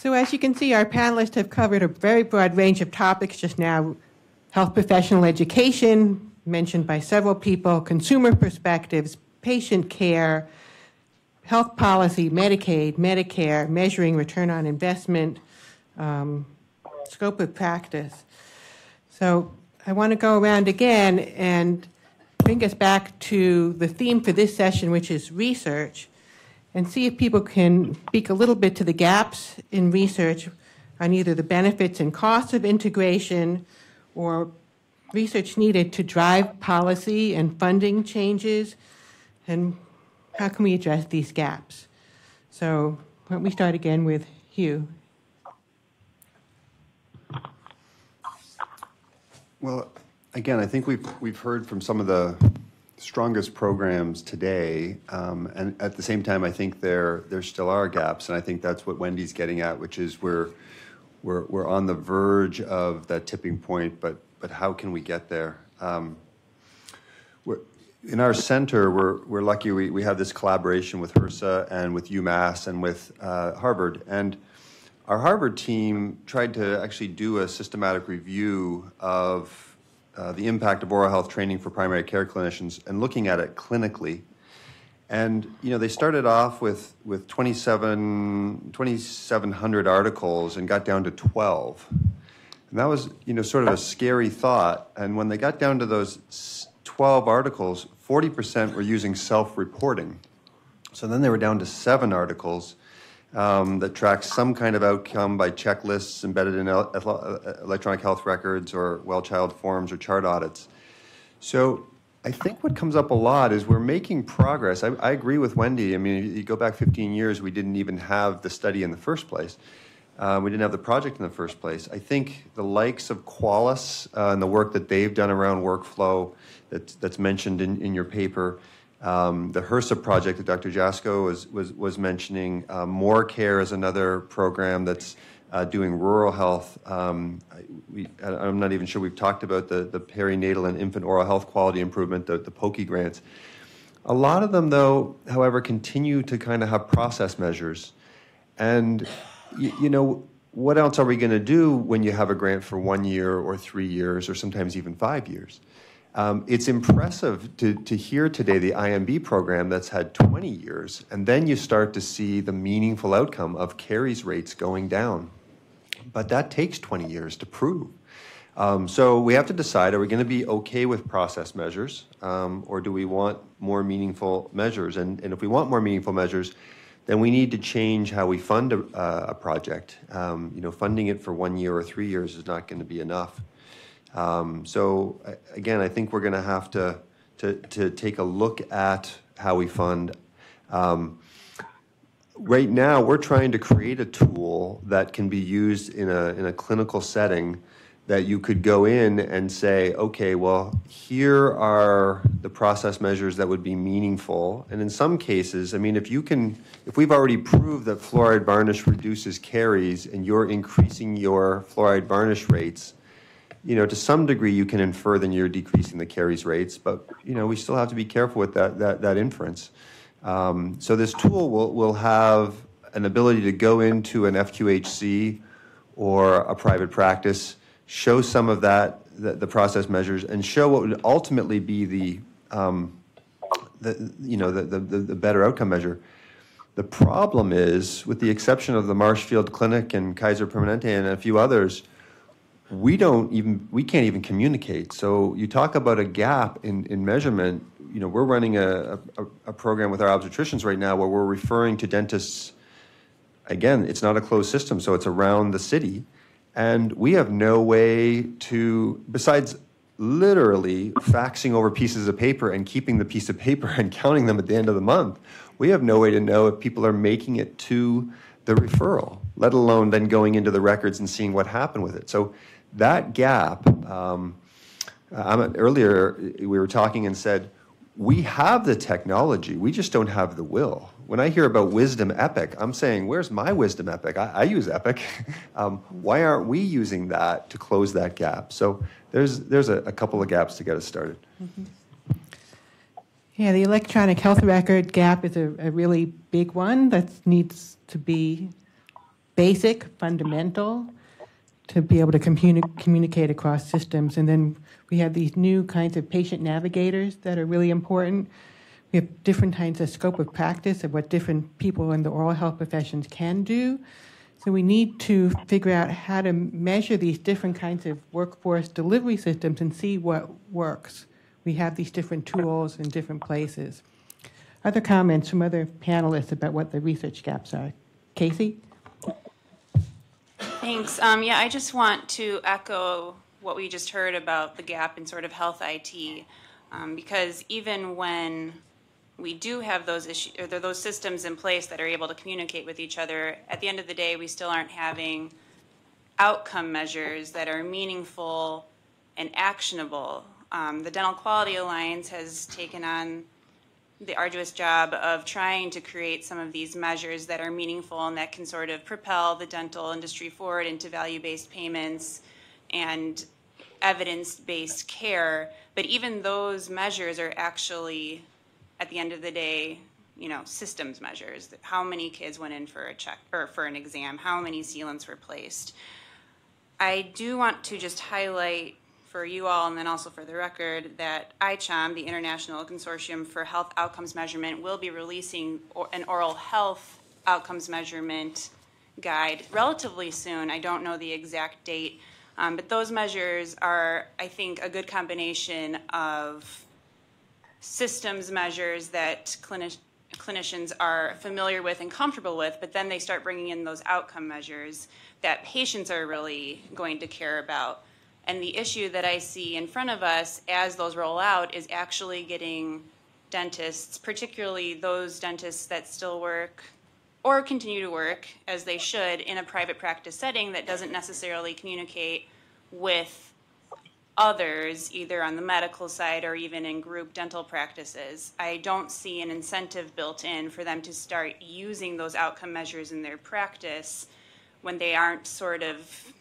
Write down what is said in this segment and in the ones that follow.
So as you can see, our panelists have covered a very broad range of topics just now. Health professional education, mentioned by several people, consumer perspectives, patient care, health policy, Medicaid, Medicare, measuring return on investment, scope of practice. So I want to go around again and bring us back to the theme for this session, which is research, and see if people can speak a little bit to the gaps in research on either the benefits and costs of integration or research needed to drive policy and funding changes, and how can we address these gaps? So why don't we start again with Hugh? Well, again, I think we've heard from some of the strongest programs today, and at the same time, I think there still are gaps, and I think that's what Wendy's getting at, which is we're on the verge of that tipping point, but how can we get there? In our center, we're lucky we have this collaboration with HRSA and with UMass and with Harvard, and our Harvard team tried to actually do a systematic review of the impact of oral health training for primary care clinicians and looking at it clinically. And, they started off with 2,700 articles and got down to 12. And that was, sort of a scary thought. And when they got down to those 12 articles, 40% were using self-reporting. So then they were down to 7 articles that track some kind of outcome by checklists embedded in electronic health records or well-child forms or chart audits. So I think what comes up a lot is we're making progress. I agree with Wendy. I mean, you go back 15 years, we didn't even have the study in the first place. We didn't have the project in the first place. I think the likes of Qualis and the work that they've done around workflow that's mentioned in your paper, the HRSA project that Dr. Jasko was mentioning, More Care is another program that's doing rural health. I'm not even sure we've talked about the perinatal and infant oral health quality improvement, the POCI grants. A lot of them, though, however, continue to kind of have process measures. And what else are we going to do when you have a grant for 1 year or 3 years or sometimes even 5 years? It's impressive to hear today the IMB program that's had 20 years, and then you start to see the meaningful outcome of caries rates going down. But that takes 20 years to prove. So we have to decide, are we going to be okay with process measures, or do we want more meaningful measures? And if we want more meaningful measures, then we need to change how we fund a project. Funding it for 1 year or 3 years is not going to be enough. So again, I think we're going to have to take a look at how we fund. Right now, we're trying to create a tool that can be used in a clinical setting that you could go in and say, okay, well, here are the process measures that would be meaningful. And in some cases, I mean, if we've already proved that fluoride varnish reduces caries and you're increasing your fluoride varnish rates, to some degree you can infer that you're decreasing the caries rates, but, we still have to be careful with that inference. So this tool will have an ability to go into an FQHC or a private practice, show some of the process measures, and show what would ultimately be the better outcome measure. The problem is, with the exception of the Marshfield Clinic and Kaiser Permanente and a few others, we can't even communicate. So you talk about a gap in measurement. We're running a program with our obstetricians right now where we're referring to dentists. Again, it's not a closed system, so it's around the city. And we have no way to, besides literally faxing over pieces of paper and keeping the piece of paper and counting them at the end of the month, we have no way to know if people are making it to the referral, let alone then going into the records and seeing what happened with it. So that gap, earlier we were talking and said, we have the technology, we just don't have the will. When I hear about Wisdom Epic, I'm saying, where's my Wisdom Epic? I use Epic. Why aren't we using that to close that gap? So there's a couple of gaps to get us started. Mm-hmm. Yeah, the electronic health record gap is a really big one that needs to be basic, fundamental, to be able to communicate across systems. And then we have these new kinds of patient navigators that are really important. We have different kinds of scope of practice of what different people in the oral health professions can do. So we need to figure out how to measure these different kinds of workforce delivery systems and see what works. We have these different tools in different places. Other comments from other panelists about what the research gaps are? Casey? Thanks. Yeah, I just want to echo what we just heard about the gap in sort of health IT, because even when we do have those issues or those systems in place that are able to communicate with each other, at the end of the day, we still aren't having outcome measures that are meaningful and actionable. The Dental Quality Alliance has taken on the arduous job of trying to create some of these measures that are meaningful and that can sort of propel the dental industry forward into value-based payments and evidence-based care. But even those measures are actually, at the end of the day, systems measures. How many kids went in for a check or for an exam? How many sealants were placed? I do want to just highlight for you all, and then also for the record, that ICHOM, the International Consortium for Health Outcomes Measurement, will be releasing an oral health outcomes measurement guide relatively soon. I don't know the exact date, but those measures are, I think, a good combination of systems measures that clinicians are familiar with and comfortable with, but then they start bringing in those outcome measures that patients are really going to care about. And the issue that I see in front of us as those roll out is actually getting dentists, particularly those dentists that still work or continue to work as they should in a private practice setting that doesn't necessarily communicate with others, either on the medical side or even in group dental practices. I don't see an incentive built in for them to start using those outcome measures in their practice when they aren't sort of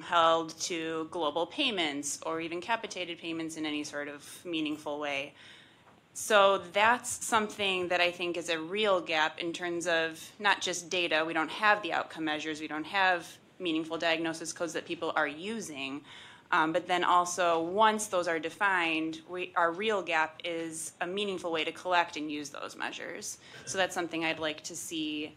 held to global payments or even capitated payments in any sort of meaningful way. So that's something that I think is a real gap in terms of not just data. We don't have the outcome measures. We don't have meaningful diagnosis codes that people are using. But then also, once those are defined, our real gap is a meaningful way to collect and use those measures. So that's something I'd like to see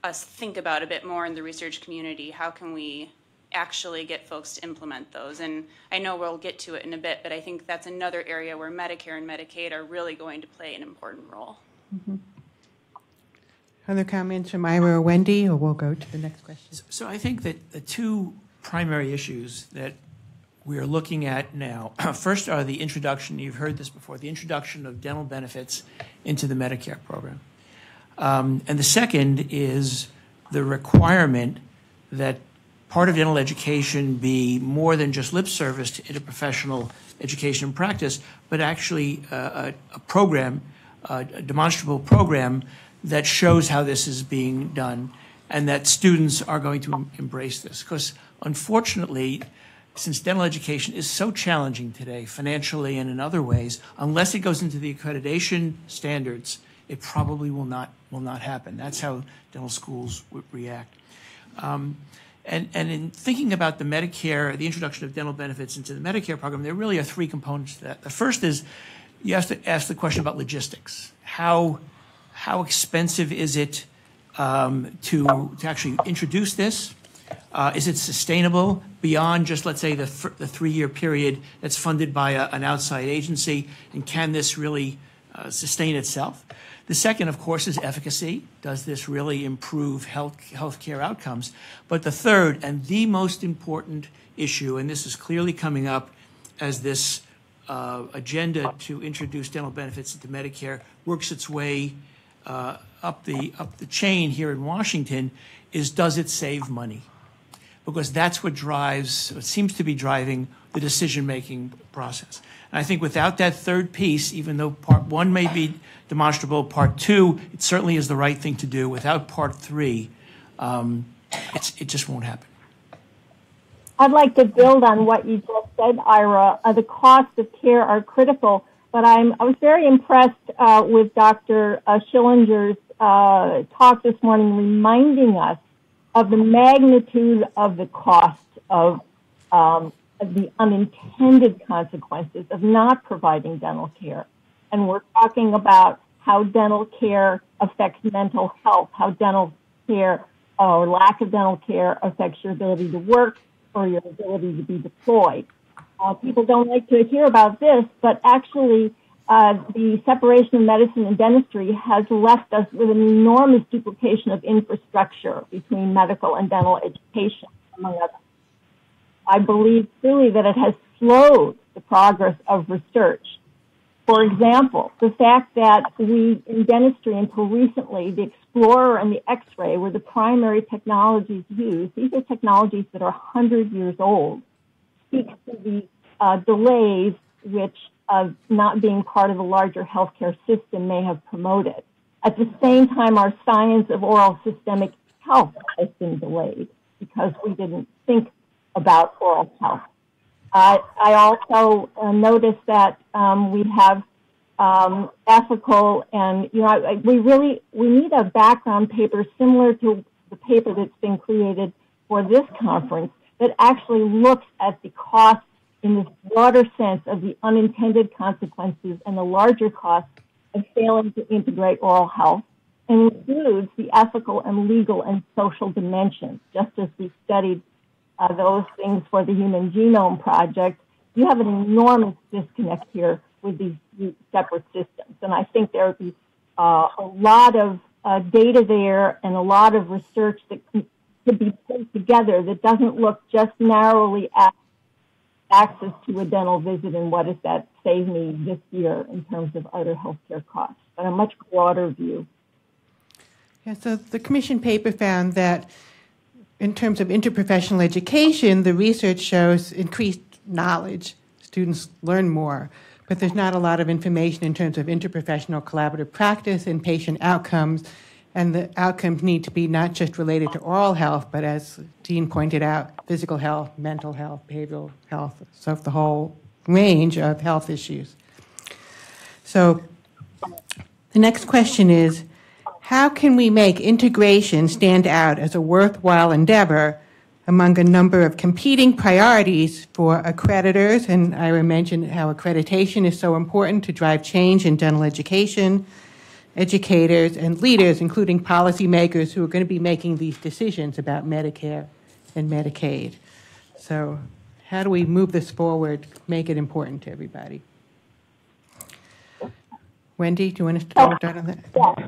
us think about a bit more in the research community. How can we actually get folks to implement those? And I know we'll get to it in a bit, but I think that's another area where Medicare and Medicaid are really going to play an important role. Mm-hmm. Other comments from Ira or Wendy, or we'll go to the next question? So I think that the two primary issues that we are looking at now, first are the introduction, you've heard this before, the introduction of dental benefits into the Medicare program. And the second is the requirement that part of dental education be more than just lip service to interprofessional education and practice, but actually a program, a demonstrable program that shows how this is being done and that students are going to embrace this. Because unfortunately, since dental education is so challenging today, financially and in other ways, unless it goes into the accreditation standards, it probably will not happen. That's how dental schools would react. And in thinking about the Medicare, the introduction of dental benefits into the Medicare program, there really are three components to that. The first is you have to ask the question about logistics. How expensive is it to actually introduce this? Is it sustainable beyond just, let's say, the 3-year period that's funded by an outside agency? And can this really sustain itself? The second, of course, is efficacy. Does this really improve healthcare outcomes? But the third, and the most important issue, and this is clearly coming up as this agenda to introduce dental benefits into Medicare works its way up the chain here in Washington, is does it save money? Because that's what seems to be driving the decision-making process. And I think without that third piece, even though part one may be demonstrable, part two, it certainly is the right thing to do. Without part three, it just won't happen. I'd like to build on what you just said, Ira. The costs of care are critical, but I was very impressed with Dr. Schillinger's talk this morning, reminding us of the magnitude of the cost of the unintended consequences of not providing dental care. And we're talking about how dental care affects mental health, how dental care or lack of dental care affects your ability to work or your ability to be deployed. People don't like to hear about this, but actually the separation of medicine and dentistry has left us with an enormous duplication of infrastructure between medical and dental education, among others. I believe truly that it has slowed the progress of research. For example, the fact that we, in dentistry until recently, the Explorer and the X-ray were the primary technologies used. These are technologies that are 100 years old. Speaks to the delays which not being part of the larger healthcare system may have promoted. At the same time, our science of oral systemic health has been delayed because we didn't think about oral health. I also noticed that we have ethical and, we need a background paper similar to the paper that's been created for this conference that actually looks at the costs in this broader sense of the unintended consequences and the larger costs of failing to integrate oral health, and includes the ethical and legal and social dimensions, just as we studied those things for the Human Genome Project. You have an enormous disconnect here with these separate systems. And I think there would be a lot of data there and a lot of research that could be put together that doesn't look just narrowly at access to a dental visit and what does that save me this year in terms of other healthcare costs, but a much broader view. Yeah, so the commission paper found that in terms of interprofessional education, the research shows increased knowledge. Students learn more, but there's not a lot of information in terms of interprofessional collaborative practice and patient outcomes, and the outcomes need to be not just related to oral health, but as Dean pointed out, physical health, mental health, behavioral health, so the whole range of health issues. So the next question is, how can we make integration stand out as a worthwhile endeavor among a number of competing priorities for accreditors? And Ira mentioned how accreditation is so important to drive change in dental education, educators, and leaders, including policymakers who are going to be making these decisions about Medicare and Medicaid. So how do we move this forward, make it important to everybody? Wendy, do you want to start on that? Yeah.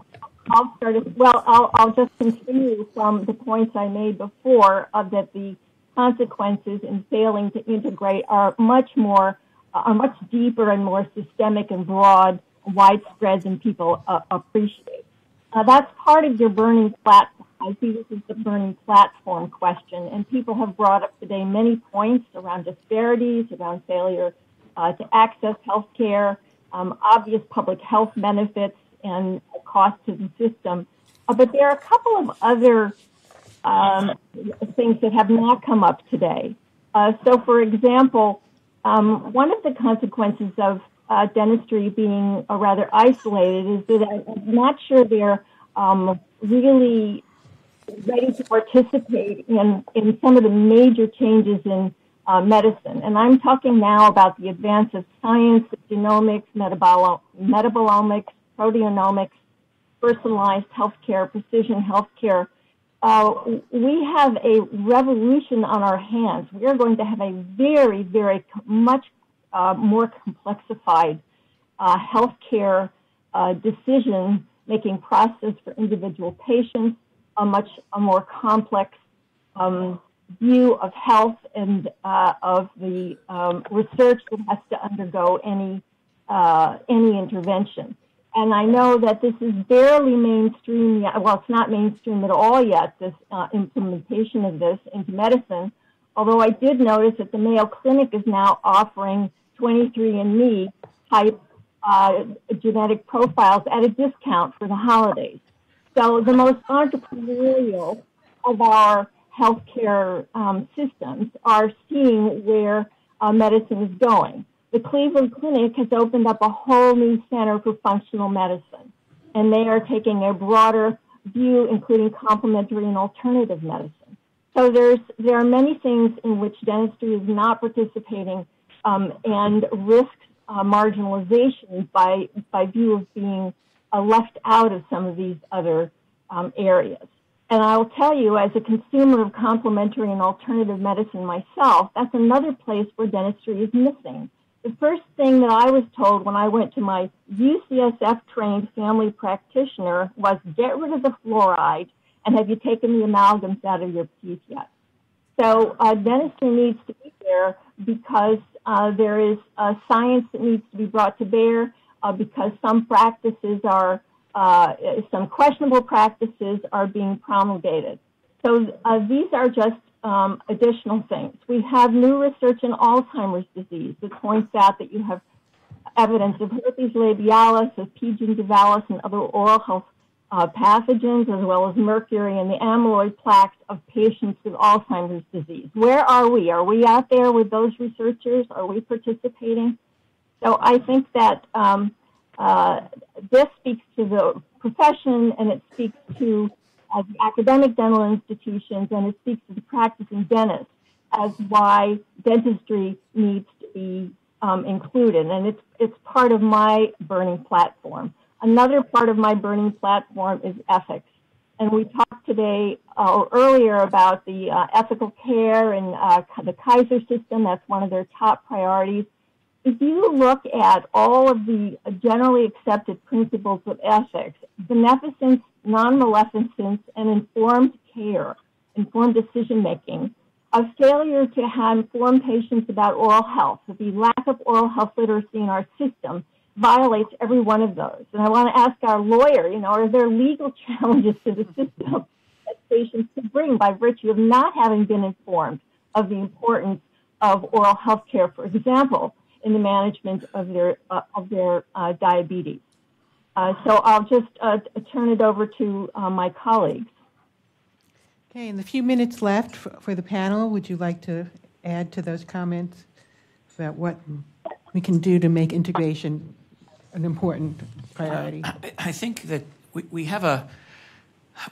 I'll start it. Well, I'll just continue from the points I made before that the consequences in failing to integrate are much deeper and more systemic and broad, widespread than people appreciate. That's part of your burning platform. I see this is the burning platform question, and people have brought up today many points around disparities, around failure to access health care, obvious public health benefits, and cost to the system. But there are a couple of other things that have not come up today. So, for example, one of the consequences of dentistry being rather isolated is that I'm not sure they're really ready to participate in some of the major changes in medicine. And I'm talking now about the advance of science, genomics, metabolomics, proteomics, personalized healthcare, precision healthcare. We have a revolution on our hands. We are going to have a very, very much more complexified healthcare decision-making process for individual patients, a more complex view of health and of the research that has to undergo any intervention. And I know that this is barely mainstream yet. Well, it's not mainstream at all yet, this implementation of this into medicine, although I did notice that the Mayo Clinic is now offering 23andMe type genetic profiles at a discount for the holidays. So the most entrepreneurial of our healthcare systems are seeing where medicine is going. The Cleveland Clinic has opened up a whole new center for functional medicine, and they are taking a broader view, including complementary and alternative medicine. So there are many things in which dentistry is not participating and risks marginalization by view of being left out of some of these other areas. And I will tell you, as a consumer of complementary and alternative medicine myself, that's another place where dentistry is missing. The first thing that I was told when I went to my UCSF-trained family practitioner was, get rid of the fluoride, and have you taken the amalgams out of your teeth yet? So dentistry needs to be there because there is science that needs to be brought to bear because some practices are, some questionable practices are being promulgated. So these are just additional things. We have new research in Alzheimer's disease that points out that you have evidence of herpes labialis, of P. gingivalis, and other oral health pathogens, as well as mercury and the amyloid plaques of patients with Alzheimer's disease. Where are we? Are we out there with those researchers? Are we participating? So I think that this speaks to the profession, and it speaks to the academic dental institutions, and it speaks to the practicing dentists as why dentistry needs to be included. And it's part of my burning platform. Another part of my burning platform is ethics. And we talked today or earlier about the ethical care and the Kaiser system. That's one of their top priorities. If you look at all of the generally accepted principles of ethics, beneficence, non-maleficence, and informed care, informed decision-making, a failure to have informed patients about oral health, the lack of oral health literacy in our system violates every one of those. And I want to ask our lawyer, are there legal challenges to the system that patients can bring by virtue of not having been informed of the importance of oral health care, for example, in the management of their diabetes? So I'll just turn it over to my colleagues. Okay, in the few minutes left for the panel, would you like to add to those comments about what we can do to make integration an important priority? I think that we're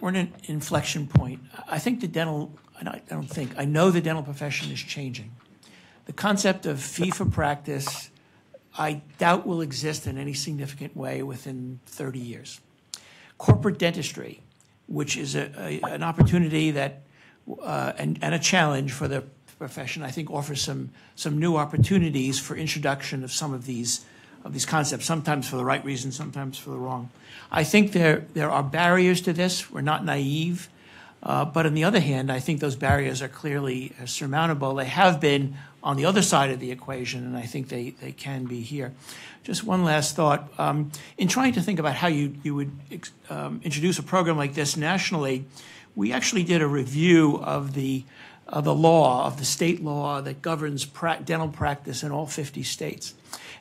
in an inflection point. I think I know the dental profession is changing. The concept of fee for practice, I doubt will exist in any significant way within 30 years. Corporate dentistry, which is an opportunity that and a challenge for the profession, I think offers some new opportunities for introduction of some of these concepts, sometimes for the right reason, sometimes for the wrong. I think there are barriers to this. We're not naive. But on the other hand, I think those barriers are clearly surmountable. They have been on the other side of the equation, and I think they can be here. Just one last thought. In trying to think about how you would introduce a program like this nationally, we actually did a review of the law, of the state law that governs dental practice in all 50 states.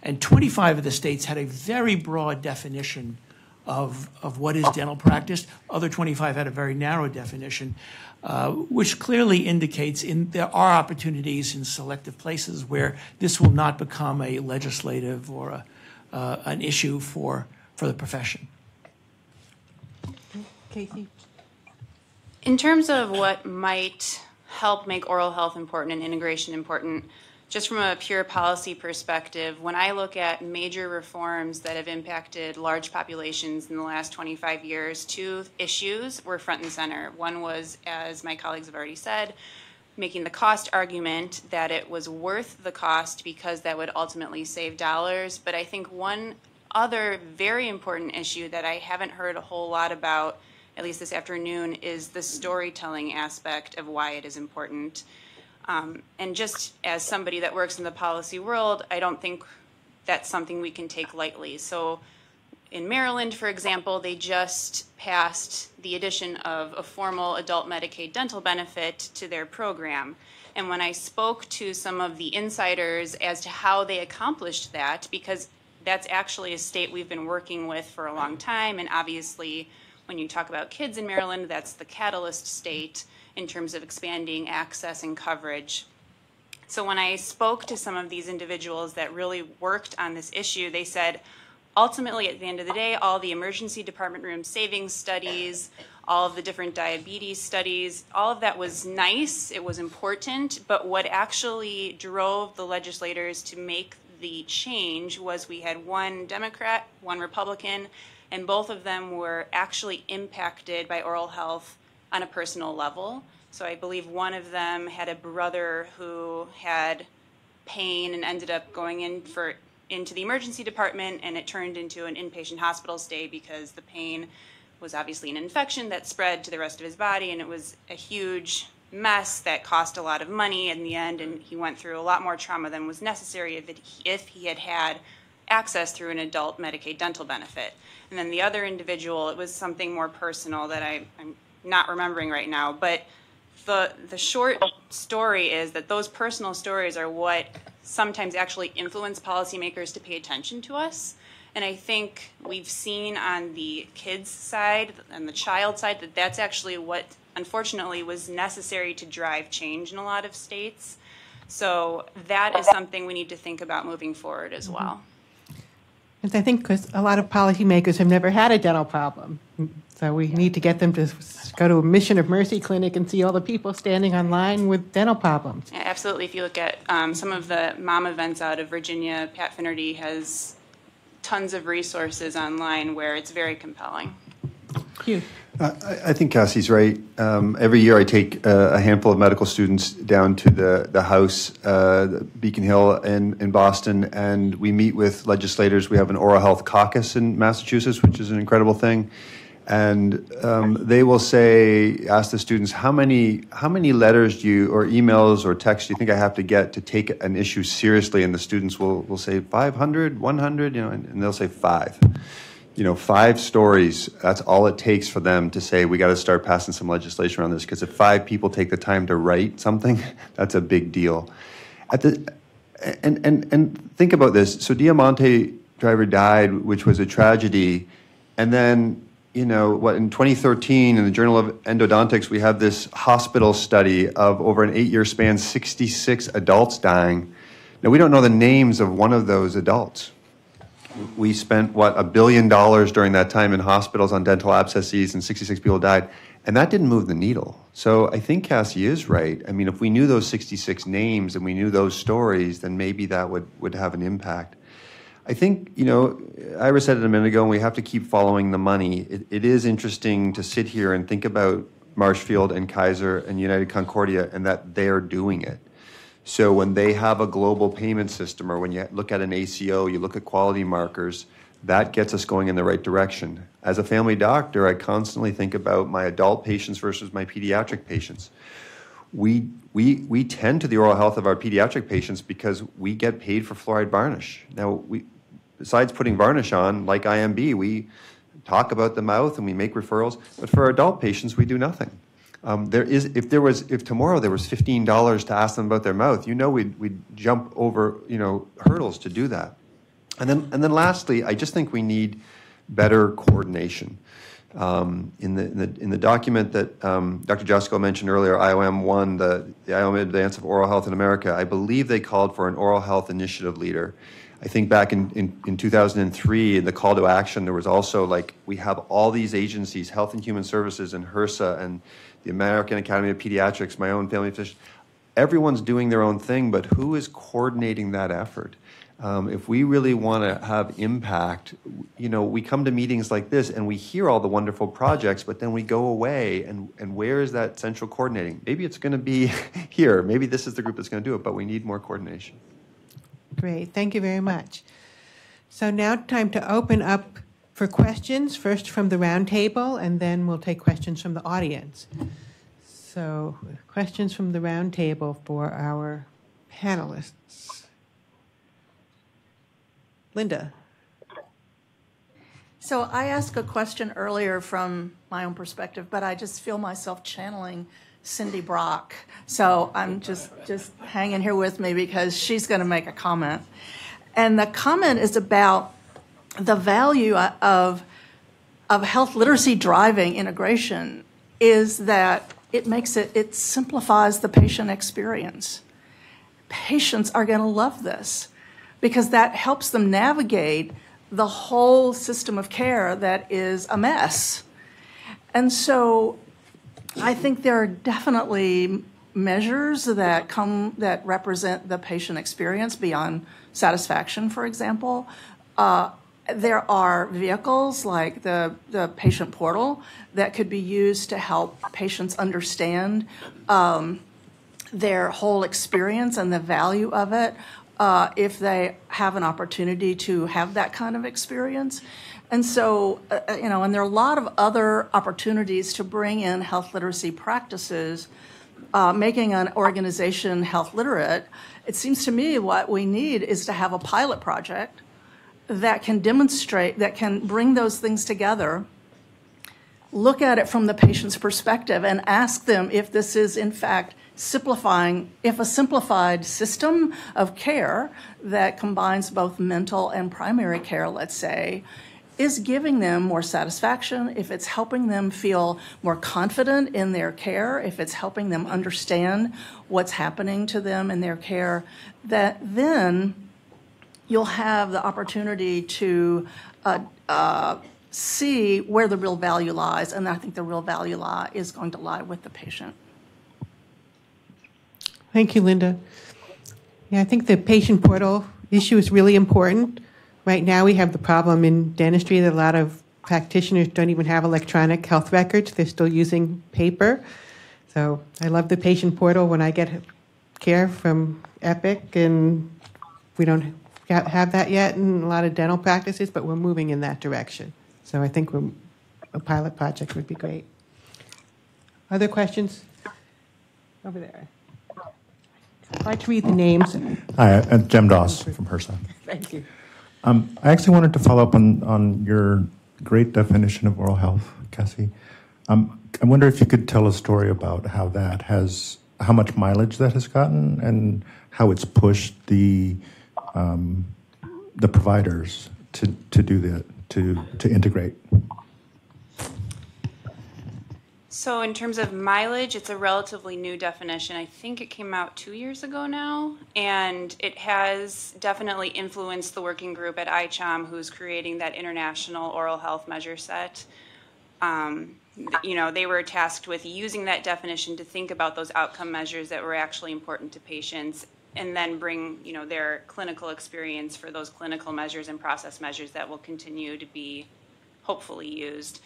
And 25 of the states had a very broad definition of what is dental practice. Other 25 had a very narrow definition, which clearly indicates there are opportunities in selective places where this will not become a legislative or an issue for the profession. Casey? In terms of what might help make oral health important and integration important, just from a pure policy perspective, when I look at major reforms that have impacted large populations in the last 25 years, two issues were front and center. One was, as my colleagues have already said, making the cost argument that it was worth the cost because that would ultimately save dollars. But I think one other very important issue that I haven't heard a whole lot about, at least this afternoon, is the storytelling aspect of why it is important. And just as somebody that works in the policy world, I don't think that's something we can take lightly. So in Maryland, for example, they just passed the addition of a formal adult Medicaid dental benefit to their program. And when I spoke to some of the insiders as to how they accomplished that, because that's actually a state we've been working with for a long time, and obviously when you talk about kids in Maryland, that's the catalyst state in terms of expanding access and coverage. So when I spoke to some of these individuals that really worked on this issue, they said, ultimately, at the end of the day, all the emergency department room savings studies, all of the different diabetes studies, all of that was nice, it was important, but what actually drove the legislators to make the change was we had one Democrat, one Republican, and both of them were actually impacted by oral health on a personal level. So I believe one of them had a brother who had pain and ended up going into the emergency department, and it turned into an inpatient hospital stay because the pain was obviously an infection that spread to the rest of his body, and it was a huge mess that cost a lot of money in the end, and he went through a lot more trauma than was necessary if he had had access through an adult Medicaid dental benefit. And then the other individual, it was something more personal that I'm not remembering right now, but the short story is that those personal stories are what sometimes actually influence policymakers to pay attention to us. And I think we've seen on the kids' side and the child side that that's actually what, unfortunately, was necessary to drive change in a lot of states. So that is something we need to think about moving forward as well. And I think because a lot of policymakers have never had a dental problem. So we need to get them to go to a Mission of Mercy clinic and see all the people standing online with dental problems. Yeah, absolutely. If you look at some of the mom events out of Virginia, Pat Finnerty has tons of resources online where it's very compelling. Hugh. I think Cassie's right. Every year I take a handful of medical students down to the house, Beacon Hill in Boston, and we meet with legislators. We have an oral health caucus in Massachusetts, which is an incredible thing. And they will ask the students, how many letters do you, or emails or texts do you think I have to get to take an issue seriously? And the students will say 500, 100, and they'll say 5. 5 stories, that's all it takes for them to say, we got to start passing some legislation around this, because if 5 people take the time to write something, that's a big deal. And think about this. So Diamante driver died, which was a tragedy, and then in 2013 in the Journal of Endodontics, we have this hospital study of over an 8-year span, 66 adults dying. Now, we don't know the names of one of those adults. We spent, $1 billion during that time in hospitals on dental abscesses, and 66 people died, and that didn't move the needle. So I think Cassie is right. I mean, if we knew those 66 names and we knew those stories, then maybe that would have an impact. I think, Ira said it a minute ago, and we have to keep following the money. It is interesting to sit here and think about Marshfield and Kaiser and United Concordia and that they're doing it. So when they have a global payment system, or when you look at an ACO, you look at quality markers, that gets us going in the right direction. As a family doctor, I constantly think about my adult patients versus my pediatric patients. We tend to the oral health of our pediatric patients because we get paid for fluoride varnish. Now, besides putting varnish on, like IMB, we talk about the mouth and we make referrals, but for our adult patients, we do nothing. If tomorrow there was $15 to ask them about their mouth, we'd jump over hurdles to do that. And then lastly, I just think we need better coordination. In the document that Dr. Jasko mentioned earlier, IOM1, the IOM Advance of Oral Health in America, I believe they called for an oral health initiative leader. I think back in 2003, in the call to action, there was also we have all these agencies, Health and Human Services and HRSA and the American Academy of Pediatrics, my own family physician. Everyone's doing their own thing, but who is coordinating that effort? If we really want to have impact, we come to meetings like this and we hear all the wonderful projects, but then we go away and where is that central coordinating? Maybe it's going to be here. Maybe this is the group that's going to do it, but we need more coordination. Great. Thank you very much. So now time to open up for questions, first from the round table, and then we'll take questions from the audience. So questions from the round table for our panelists. Linda. So I asked a question earlier from my own perspective, but I just feel myself channeling Cindy Brock. So I'm just hanging here with me because she's going to make a comment. And the comment is about the value of health literacy driving integration is that it simplifies the patient experience. Patients are going to love this because that helps them navigate the whole system of care that is a mess. And so I think there are definitely measures that represent the patient experience beyond satisfaction, for example. There are vehicles like the patient portal that could be used to help patients understand their whole experience and the value of it if they have an opportunity to have that kind of experience. And so, and there are a lot of other opportunities to bring in health literacy practices, making an organization health literate. It seems to me what we need is to have a pilot project that can demonstrate, that can bring those things together, look at it from the patient's perspective, and ask them if this is, in fact, simplifying, if a simplified system of care that combines both mental and primary care, let's say, is giving them more satisfaction, if it's helping them feel more confident in their care, if it's helping them understand what's happening to them in their care, that then you'll have the opportunity to see where the real value lies, and I think the real value is going to lie with the patient. Thank you, Linda. Yeah, I think the patient portal issue is really important. Right now, we have the problem in dentistry that a lot of practitioners don't even have electronic health records. They're still using paper. So I love the patient portal when I get care from Epic, and we don't have that yet in a lot of dental practices, but we're moving in that direction. So I think a pilot project would be great. Other questions? Over there. I'd like to read the names. Hi, Jem Doss from HRSA. Thank you. I actually wanted to follow up on your great definition of oral health, Cassie. I wonder if you could tell a story about how much mileage that has gotten and how it's pushed the providers to do that, to integrate. So in terms of mileage, it's a relatively new definition. I think it came out 2 years ago now, and it has definitely influenced the working group at ICHOM who's creating that international oral health measure set. They were tasked with using that definition to think about those outcome measures that were actually important to patients, and then bring their clinical experience for those clinical measures and process measures that will continue to be hopefully used.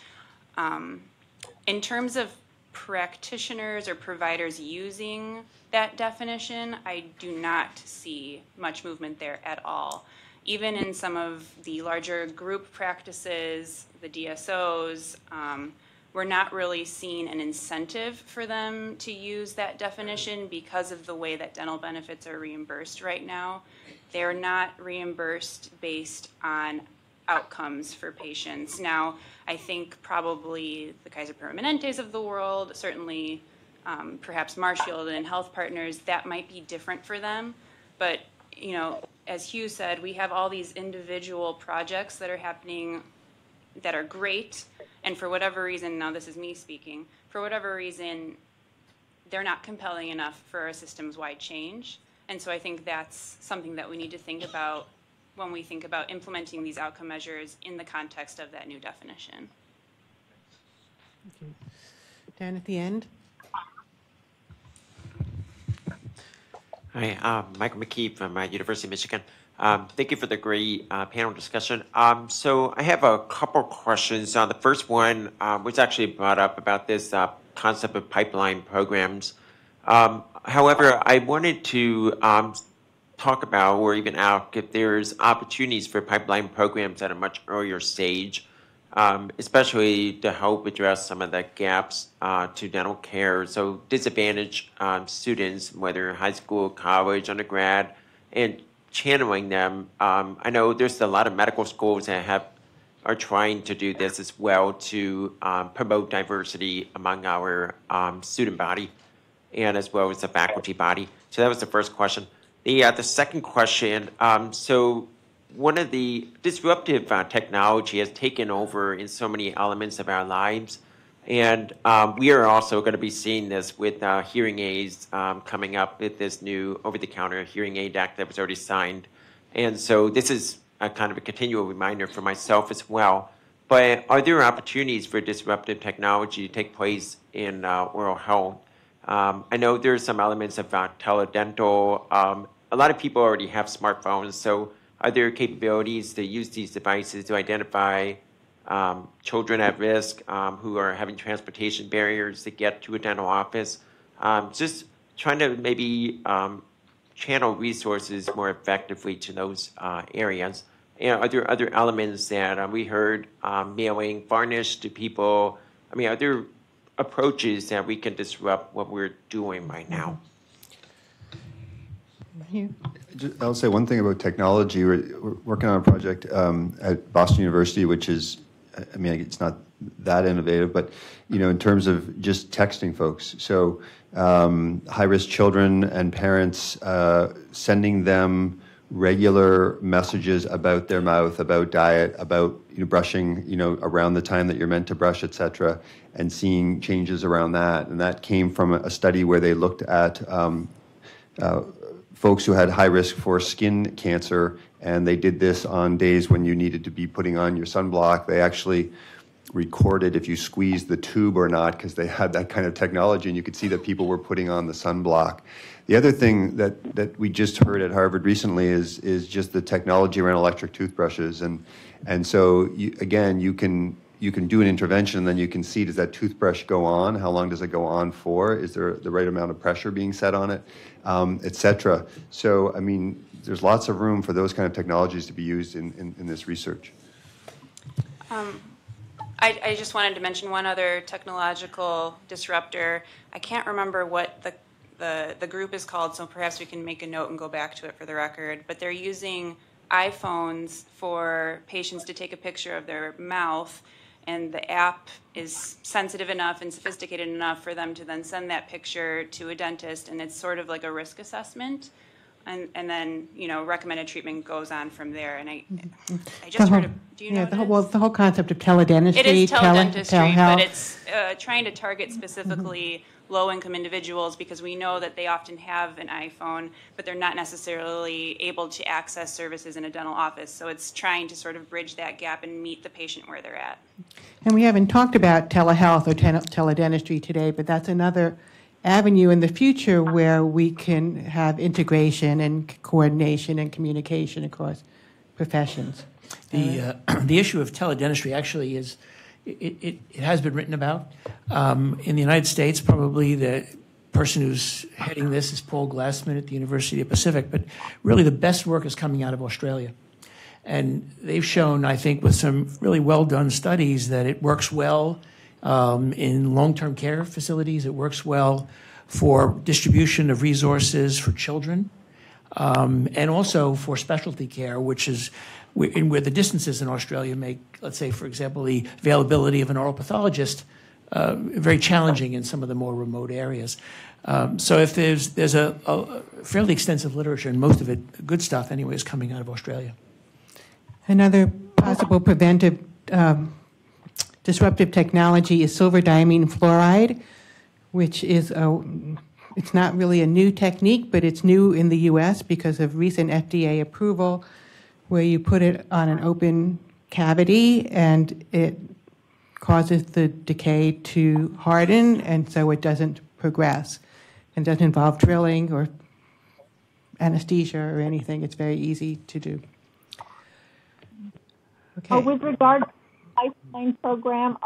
In terms of practitioners or providers using that definition, I do not see much movement there at all. Even in some of the larger group practices, the DSOs, we're not really seeing an incentive for them to use that definition because of the way that dental benefits are reimbursed right now. They're not reimbursed based on outcomes for patients. Now, I think probably the Kaiser Permanentes of the world, certainly perhaps Marshfield and Health Partners, that might be different for them. But, as Hugh said, we have all these individual projects that are happening that are great. And for whatever reason, now this is me speaking, for whatever reason, they're not compelling enough for a systems-wide change. And so I think that's something that we need to think about when we think about implementing these outcome measures in the context of that new definition. Okay. Dan at the end. Hi, Michael McKee from University of Michigan. Thank you for the great panel discussion. So I have a couple questions. The first one was actually brought up about this concept of pipeline programs. However, I wanted to talk about or even ask if there's opportunities for pipeline programs at a much earlier stage, especially to help address some of the gaps to dental care. So disadvantaged students, whether high school, college, undergrad, and channeling them. I know there's a lot of medical schools that are trying to do this as well to promote diversity among our student body and as well as the faculty body. So that was the first question. The second question, so one of the disruptive technology has taken over in so many elements of our lives. And we are also going to be seeing this with hearing aids coming up with this new over-the-counter hearing aid act that was already signed. And so this is a kind of a continual reminder for myself as well But are there opportunities for disruptive technology to take place in oral health? I know there's some elements of teledental. A lot of people already have smartphones, so are there capabilities to use these devices to identify children at risk who are having transportation barriers to get to a dental office? Just trying to maybe channel resources more effectively to those areas. Are there other elements that we heard mailing varnish to people? I mean, are there approaches that we can disrupt what we're doing right now? I'll say one thing about technology. We're working on a project at Boston University, which is, I mean, it's not that innovative, but, in terms of just texting folks. So high-risk children and parents, sending them regular messages about their mouth, about diet, about brushing, around the time that you're meant to brush, et cetera, and seeing changes around that. And that came from a study where they looked at folks who had high risk for skin cancer, and they did this on days when you needed to be putting on your sunblock. They actually recorded if you squeezed the tube or not, because they had that kind of technology, and you could see that people were putting on the sunblock. The other thing that we just heard at Harvard recently is just the technology around electric toothbrushes, and so you can do an intervention, and then you can see, does that toothbrush go on? How long does it go on for? Is there the right amount of pressure being set on it, et cetera? So, I mean, there's lots of room for those kind of technologies to be used in this research. I just wanted to mention one other technological disruptor. I can't remember what the group is called, so perhaps we can make a note and go back to it for the record. But they're using iPhones for patients to take a picture of their mouth, and the app is sensitive enough and sophisticated enough for them to then send that picture to a dentist, and it's sort of like a risk assessment. And then, recommended treatment goes on from there. And I just heard of, do you know the whole concept of teledentistry. It is teledentistry, telehealth. but it's trying to target specifically low-income individuals, because we know that they often have an iPhone, but they're not necessarily able to access services in a dental office. So it's trying to sort of bridge that gap and meet the patient where they're at. And we haven't talked about telehealth or teledentistry today, but that's another avenue in the future where we can have integration and coordination and communication across professions. The issue of teledentistry actually is, it has been written about. In the United States, probably the person who's heading this is Paul Glassman at the University of Pacific, but really the best work is coming out of Australia. And they've shown, I think, with some really well-done studies, that it works well in long-term care facilities. It works well for distribution of resources for children, and also for specialty care, which is where the distances in Australia make, let's say, for example, the availability of an oral pathologist very challenging in some of the more remote areas. So if there's a fairly extensive literature, and most of it, good stuff anyway, is coming out of Australia. Another possible preventive disruptive technology is silver diamine fluoride, which is it's not really a new technique, but it's new in the U.S. because of recent FDA approval, where you put it on an open cavity and it causes the decay to harden, and so it doesn't progress. It doesn't involve drilling or anesthesia or anything. It's very easy to do. Okay. With regard to the pipeline program,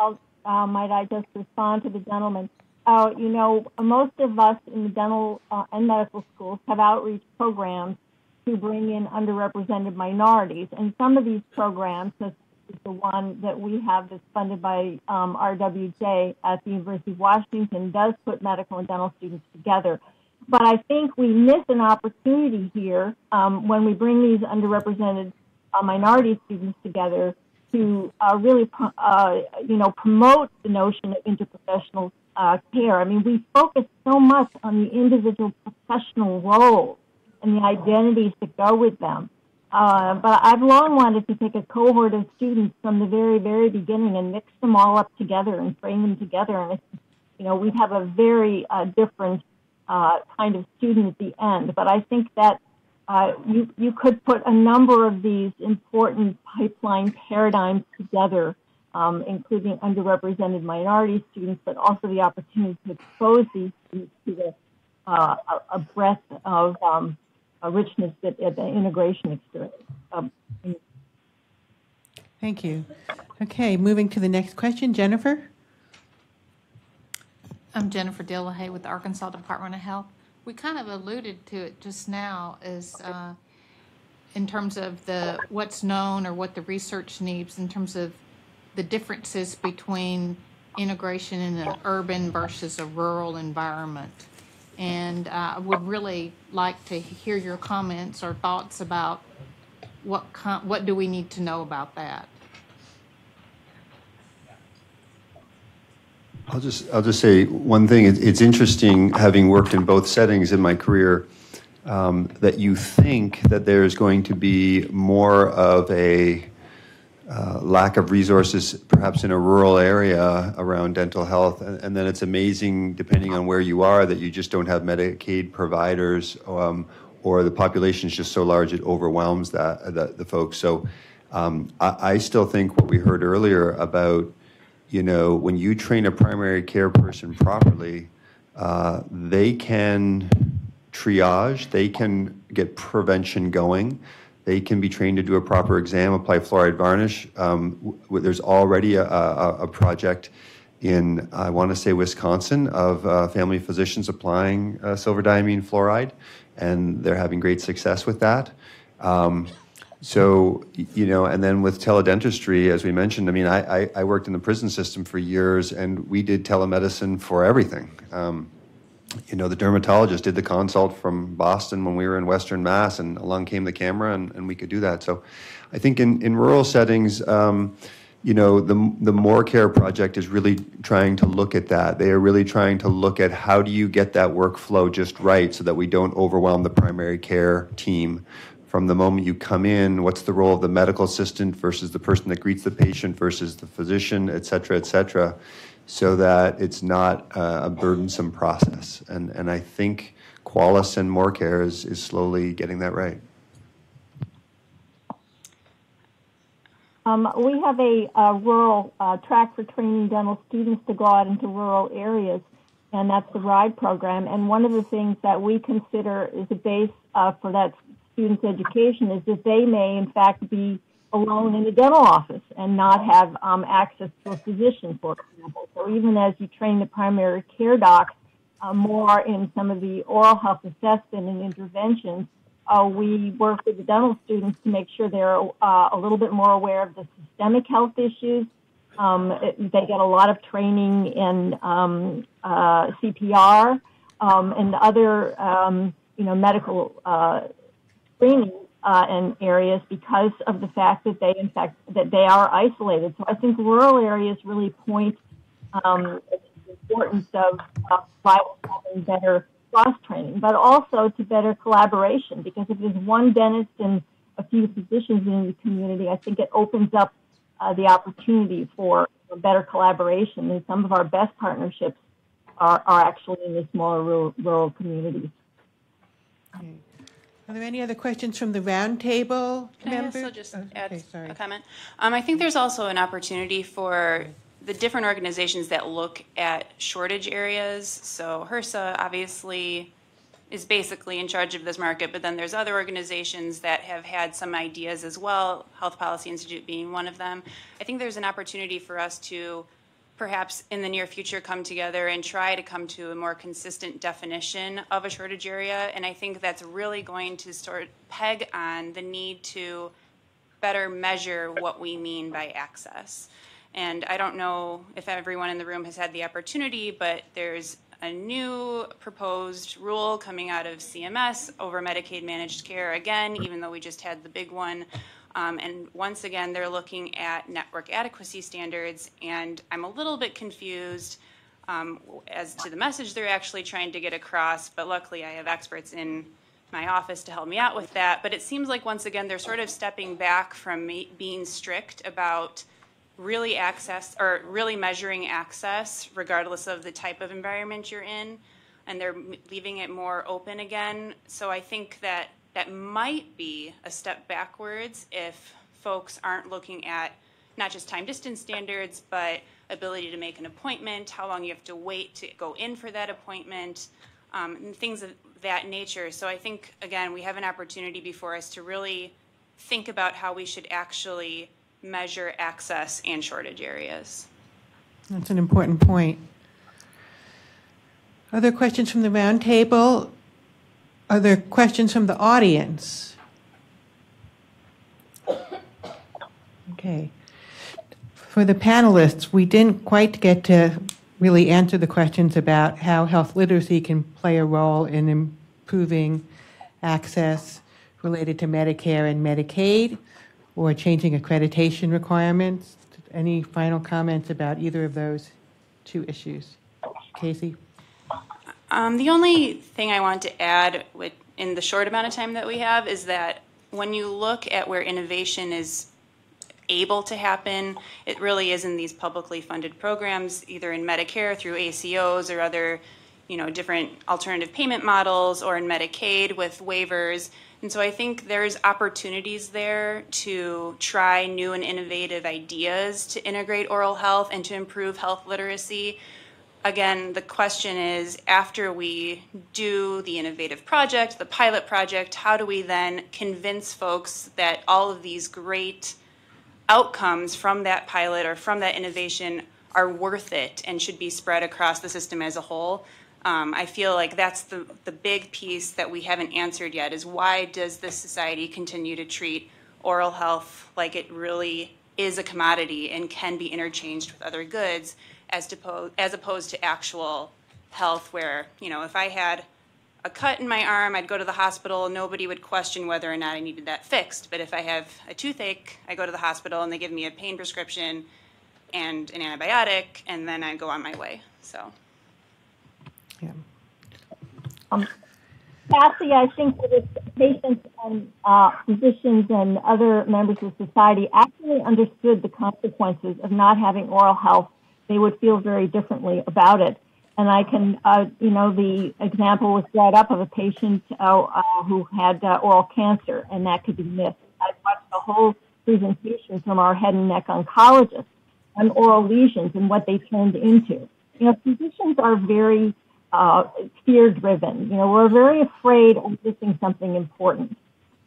might I just respond to the gentleman? Most of us in the dental and medical schools have outreach programs to bring in underrepresented minorities. And some of these programs, such as the one that we have that's funded by RWJ at the University of Washington, does put medical and dental students together. But I think we miss an opportunity here when we bring these underrepresented minority students together to really, promote the notion of interprofessional care. I mean, we focus so much on the individual professional roles and the identities that go with them. But I've long wanted to take a cohort of students from the very, very beginning and mix them all up together and frame them together. And, we'd have a very different kind of student at the end. But I think that you could put a number of these important pipeline paradigms together including underrepresented minority students, but also the opportunity to expose these students to a breadth of a richness that the integration experience. Thank you. Okay, moving to the next question, Jennifer. I'm Jennifer Dillahay with the Arkansas Department of Health. We kind of alluded to it just now as in terms of what's known or what the research needs in terms of the differences between integration in an urban versus a rural environment. And I would really like to hear your comments or thoughts about what do we need to know about that. I'll just say one thing. It's interesting, having worked in both settings in my career, that you think that there's going to be more of a lack of resources, perhaps in a rural area around dental health, and then it's amazing, depending on where you are, that you just don't have Medicaid providers, or the population is just so large it overwhelms the folks. So I still think what we heard earlier about, when you train a primary care person properly, they can triage, they can get prevention going, they can be trained to do a proper exam, apply fluoride varnish. There's already a project in, I want to say, Wisconsin, of family physicians applying silver diamine fluoride, and they're having great success with that. So, and then with teledentistry, as we mentioned, I worked in the prison system for years, and we did telemedicine for everything. The dermatologist did the consult from Boston when we were in Western Mass, and along came the camera, and we could do that. So I think in rural settings, the More Care project is really trying to look at that. They are really trying to look at how do you get that workflow just right so that we don't overwhelm the primary care team. From the moment you come in, what's the role of the medical assistant versus the person that greets the patient versus the physician, et cetera, so that it's not a burdensome process. And I think Qualis and More Care is slowly getting that right. We have a rural track for training dental students to go out into rural areas, and that's the RIDE program. And one of the things that we consider is a base for that student's education is that they may, in fact, be alone in the dental office and not have access to a physician, for example. So even as you train the primary care docs more in some of the oral health assessment and interventions, we work with the dental students to make sure they're a little bit more aware of the systemic health issues. They get a lot of training in CPR and other, medical screening in areas because of the fact that they are isolated. So I think rural areas really point the importance of having better cross training, but also to better collaboration. Because if there's one dentist and a few physicians in the community, I think it opens up the opportunity for better collaboration. And some of our best partnerships are actually in the smaller rural communities. Okay. Are there any other questions from the roundtable members? Can I also just add a comment? I think there's also an opportunity for the different organizations that look at shortage areas. So HRSA obviously is basically in charge of this market, but then there's other organizations that have had some ideas as well, Health Policy Institute being one of them. I think there's an opportunity for us to perhaps in the near future come together and try to come to a more consistent definition of a shortage area. And I think that's really going to sort of peg on the need to better measure what we mean by access. And I don't know if everyone in the room has had the opportunity, but there's a new proposed rule coming out of CMS over Medicaid managed care again, even though we just had the big one. And once again, they're looking at network adequacy standards, and I'm a little bit confused as to the message they're actually trying to get across, but luckily I have experts in my office to help me out with that. But it seems like, once again, they're sort of stepping back from being strict about really measuring access regardless of the type of environment you're in, and they're leaving it more open again. So I think that might be a step backwards if folks aren't looking at not just time distance standards, but ability to make an appointment, how long you have to wait to go in for that appointment, and things of that nature. So I think, again, we have an opportunity before us to really think about how we should actually measure access and shortage areas. That's an important point. Other questions from the round table? Are there questions from the audience? Okay. For the panelists, we didn't quite get to really answer the questions about how health literacy can play a role in improving access related to Medicare and Medicaid, or changing accreditation requirements. Any final comments about either of those two issues? Casey? The only thing I want to add in the short amount of time that we have is that when you look at where innovation is able to happen, it really is in these publicly funded programs, either in Medicare through ACOs or other, different alternative payment models, or in Medicaid with waivers. And so I think there's opportunities there to try new and innovative ideas to integrate oral health and to improve health literacy. Again, the question is, after we do the innovative project, the pilot project, how do we then convince folks that all of these great outcomes from that pilot or from that innovation are worth it and should be spread across the system as a whole? I feel like that's the big piece that we haven't answered yet, is why does this society continue to treat oral health like it really is a commodity and can be interchanged with other goods, as opposed to actual health where, if I had a cut in my arm, I'd go to the hospital, nobody would question whether or not I needed that fixed. But if I have a toothache, I go to the hospital and they give me a pain prescription and an antibiotic, and then I go on my way. So, yeah. Cassie, I think that if patients and physicians and other members of society actually understood the consequences of not having oral health, they would feel very differently about it. And I can, the example was brought up of a patient who had oral cancer, and that could be missed. I watched the whole presentation from our head and neck oncologist on oral lesions and what they turned into. Physicians are very fear-driven. We're very afraid of missing something important.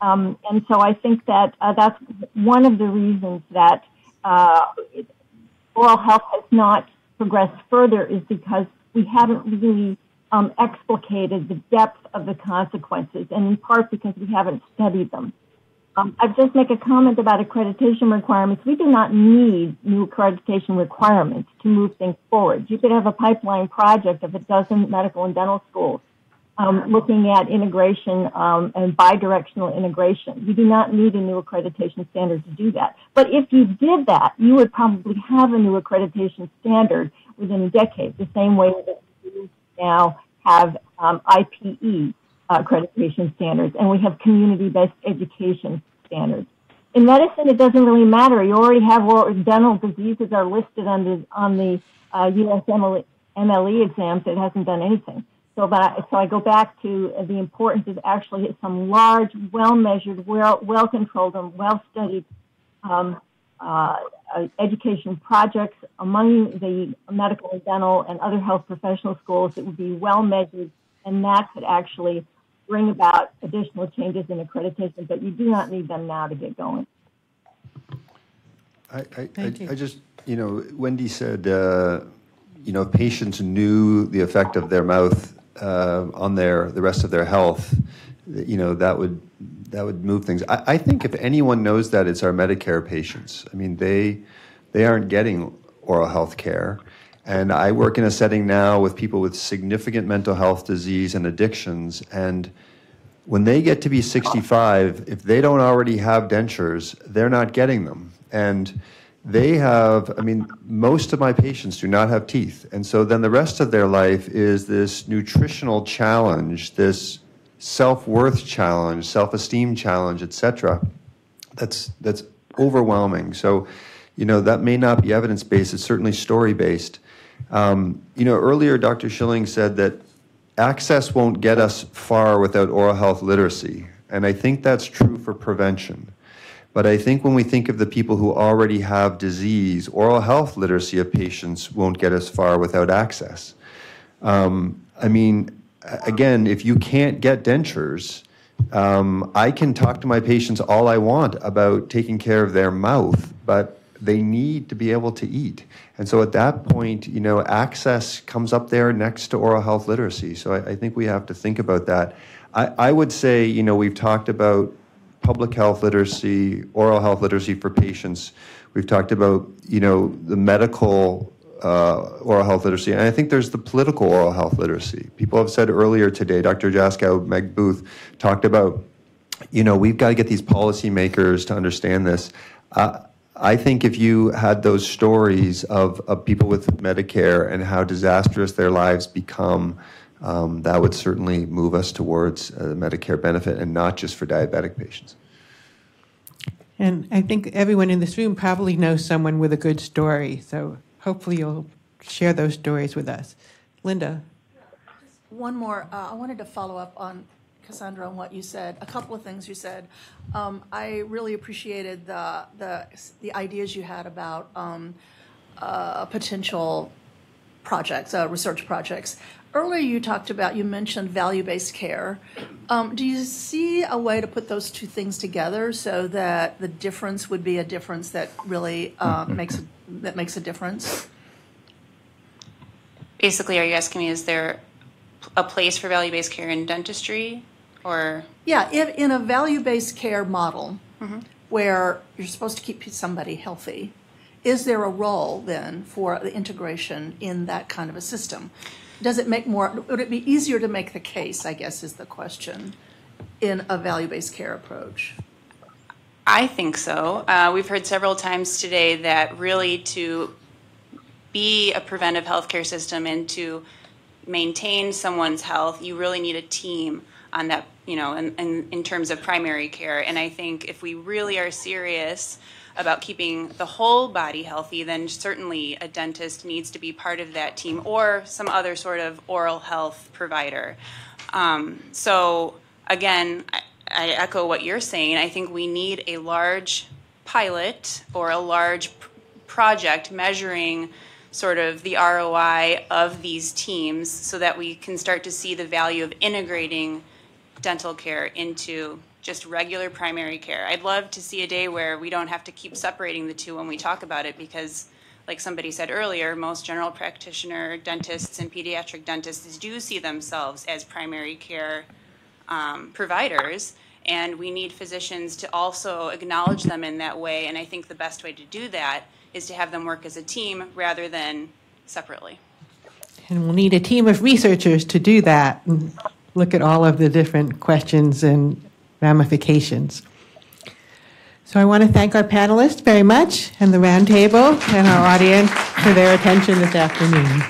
And so I think that that's one of the reasons that oral health has not progressed further, is because we haven't really explicated the depth of the consequences, and in part because we haven't studied them. I'd just make a comment about accreditation requirements. We do not need new accreditation requirements to move things forward. You could have a pipeline project of a dozen medical and dental schools looking at integration and bidirectional integration. You do not need a new accreditation standard to do that. But if you did that, you would probably have a new accreditation standard within a decade, the same way that we now have IPE accreditation standards, and we have community-based education standards. In medicine, it doesn't really matter. You already have dental diseases are listed on the U.S. MLE exams. It hasn't done anything. So I go back to the importance of actually some large, well-measured, well-controlled, and well-studied education projects among the medical and dental and other health professional schools that would be well-measured, and that could actually bring about additional changes in accreditation, but you do not need them now to get going. I just, Wendy said, if patients knew the effect of their mouth on the rest of their health, that would move things. I think if anyone knows that, it's our Medicare patients. I mean, they aren't getting oral health care. And I work in a setting now with people with significant mental health disease and addictions. And when they get to be 65, if they don't already have dentures, they're not getting them. And most of my patients do not have teeth. And so then the rest of their life is this nutritional challenge, this self-worth challenge, self-esteem challenge, et cetera. That's overwhelming. So, that may not be evidence-based. It's certainly story-based. Earlier, Dr. Schilling said that access won't get us far without oral health literacy. And I think that's true for prevention. But I think when we think of the people who already have disease, oral health literacy of patients won't get us far without access. I mean, again, if you can't get dentures, I can talk to my patients all I want about taking care of their mouth, but they need to be able to eat. And so at that point, you know, access comes up there next to oral health literacy. So I think we have to think about that. I would say, you know, we've talked about public health literacy, oral health literacy for patients. We've talked about, you know, the medical oral health literacy, and I think there's the political oral health literacy. People have said earlier today, Dr. Jaskow, Meg Booth, talked about, you know, we've got to get these policymakers to understand this. I think if you had those stories of people with Medicare and how disastrous their lives become, that would certainly move us towards the Medicare benefit, and not just for diabetic patients. And I think everyone in this room probably knows someone with a good story, so hopefully you'll share those stories with us. Linda. One more. I wanted to follow up on Cassandra on what you said. A couple of things you said. I really appreciated the ideas you had about potential projects, research projects. Earlier you mentioned value-based care. Do you see a way to put those two things together so that the difference would be a difference that really makes a difference? Basically, are you asking me, is there a place for value-based care in dentistry, or? Yeah, in a value-based care model where you're supposed to keep somebody healthy, is there a role then for the integration in that kind of a system? Would it be easier to make the case, I guess is the question, in a value-based care approach? I think so. We've heard several times today that really to be a preventive healthcare system and to maintain someone's health, you really need a team on that, you know, in terms of primary care. And I think if we really are serious about keeping the whole body healthy, then certainly a dentist needs to be part of that team, or some other sort of oral health provider. So again, I echo what you're saying. I think we need a large pilot or a large project measuring sort of the ROI of these teams so that we can start to see the value of integrating dental care into just regular primary care. I'd love to see a day where we don't have to keep separating the two when we talk about it, because like somebody said earlier, most general practitioner dentists and pediatric dentists do see themselves as primary care providers, and we need physicians to also acknowledge them in that way. And I think the best way to do that is to have them work as a team rather than separately. And we'll need a team of researchers to do that and look at all of the different questions and ramifications. So I want to thank our panelists very much, and the roundtable and our audience for their attention this afternoon.